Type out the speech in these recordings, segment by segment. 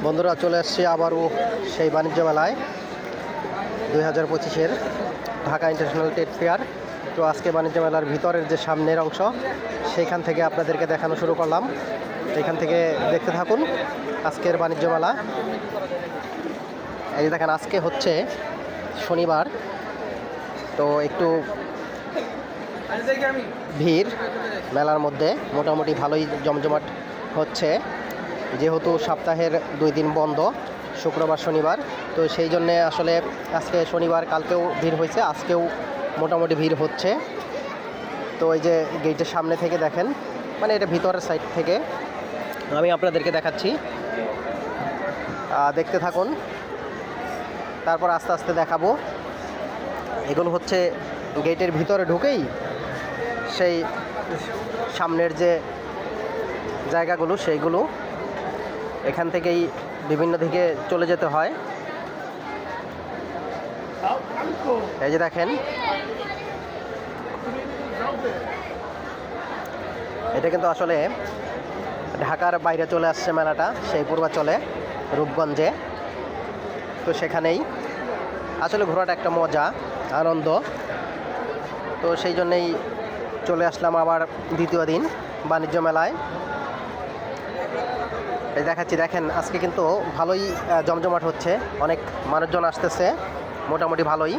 বন্ধুরা চলে আসছি আবারও সেই বাণিজ্য মেলায় 2025-এর ঢাকা ইন্টারন্যাশনাল ট্রেড ফেয়ার। তো আজকে বাণিজ্য মেলার ভিতরের যে সামনের অংশ সেইখান থেকে আপনাদেরকে দেখানো শুরু করলাম। এখান থেকে দেখতে থাকুন আজকের বাণিজ্য মেলা। এই দেখেন আজকে হচ্ছে শনিবার, তো একটু ভিড় মেলার মধ্যে, মোটামুটি ভালোই জমজমাট হচ্ছে, যেহেতু সপ্তাহের 2 দিন বন্ধ, শুক্রবার শনিবার। তো সেই জন্যে আসলে আজকে শনিবার, কালকেও ভিড় হয়েছে, আজকেও মোটামুটি ভিড় হচ্ছে। তো এই যে গেটের সামনে থেকে দেখেন, মানে এটা ভিতরের সাইড থেকে আমি আপনাদেরকে দেখাচ্ছি, দেখতে থাকুন, তারপর আস্তে আস্তে দেখাবো। এগুলো হচ্ছে গেটের ভিতরে ঢুকেই সেই সামনের যে জায়গাগুলো, সেইগুলো এখান থেকেই বিভিন্ন দিকে চলে যেতে হয়। এই যে দেখেন, এটা কিন্তু আসলে ঢাকার বাইরে চলে আসছে মেলাটা, সেই পূর্বাচলে রূপগঞ্জে। তো সেখানেই আসলে ঘোরাটা একটা মজা, আনন্দ। তো সেই জন্যেই চলে আসলাম আবার দ্বিতীয় দিন বাণিজ্য মেলায়। এই দেখাচ্ছি, দেখেন আজকে কিন্তু ভালোই জমজমাট হচ্ছে, অনেক মানুষজন আসতেছে, মোটামুটি ভালোই।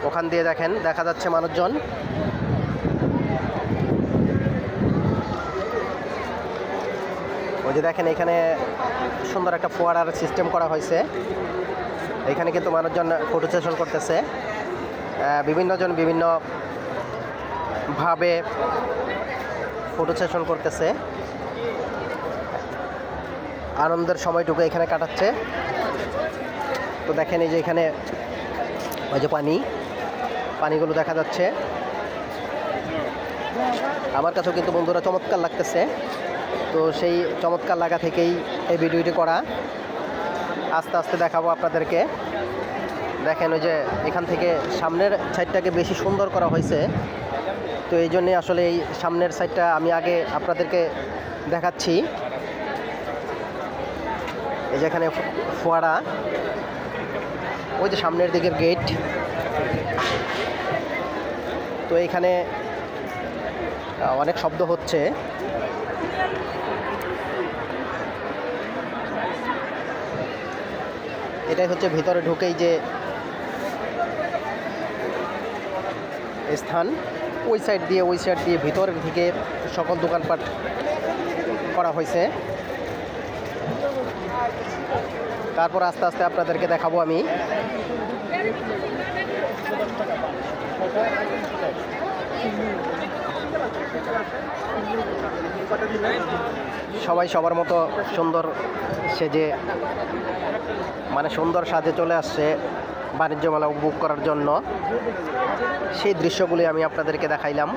ওখান দিয়ে দেখেন দেখা যাচ্ছে মানুষজন। ওই যে দেখেন এখানে সুন্দর একটা ফোয়ারার সিস্টেম করা হয়েছে, এখানে কিন্তু মানুষজন ফটো সেশন করতেছে, বিভিন্নজন বিভিন্নভাবে ফটো সেশন করতেছে, আনন্দের সময়টুকু এখানে কাটাচ্ছে। তো দেখেন এই যে এখানে ওই যে পানিগুলো দেখা যাচ্ছে, আমার কাছেও কিন্তু বন্ধুরা চমৎকার লাগতেছে। তো সেই চমৎকার লাগা থেকেই এই ভিডিওটি করা, আস্তে আস্তে দেখাবো আপনাদেরকে। দেখেন ওই যে এখান থেকে সামনের সাইডটাকে বেশি সুন্দর করা হয়েছে, তো এই জন্যে আসলে এই সামনের সাইডটা আমি আগে আপনাদেরকে দেখাচ্ছি। এই যে এখানে ফোয়ারা, ওই যে সামনের দিকের গেট। তো এইখানে অনেক শব্দ হচ্ছে, এটাই হচ্ছে ভিতরে ঢুকেই যে স্থান, ওই সাইড দিয়ে ভিতরের দিকে সকল দোকানপাট করা হয়েছে। তারপর আস্তে আস্তে আপনাদেরকে দেখাবো আমি। সবাই সবার মতো সুন্দর সেজে, মানে সুন্দর সাজে চলে আসছে বাণিজ্য মেলা উপভোগ করার জন্য। সেই দৃশ্যগুলি আমি আপনাদেরকে দেখাইলাম,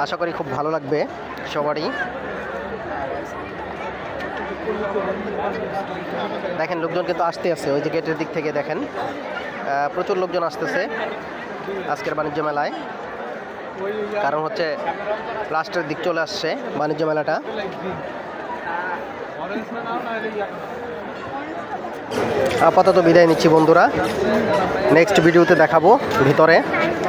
আশা করি খুব ভালো লাগবে সবারই। দেখেন লোকজন কিন্তু আসতে আসছে, ওই যে গেটের দিক থেকে দেখেন প্রচুর লোকজন আসতেছে আজকের বাণিজ্য মেলায়, কারণ হচ্ছে লাস্টের দিক চলে আসছে বাণিজ্য মেলাটা। আপাতত বিদায় নিচ্ছি বন্ধুরা, নেক্সট ভিডিওতে দেখাবো ভিতরে।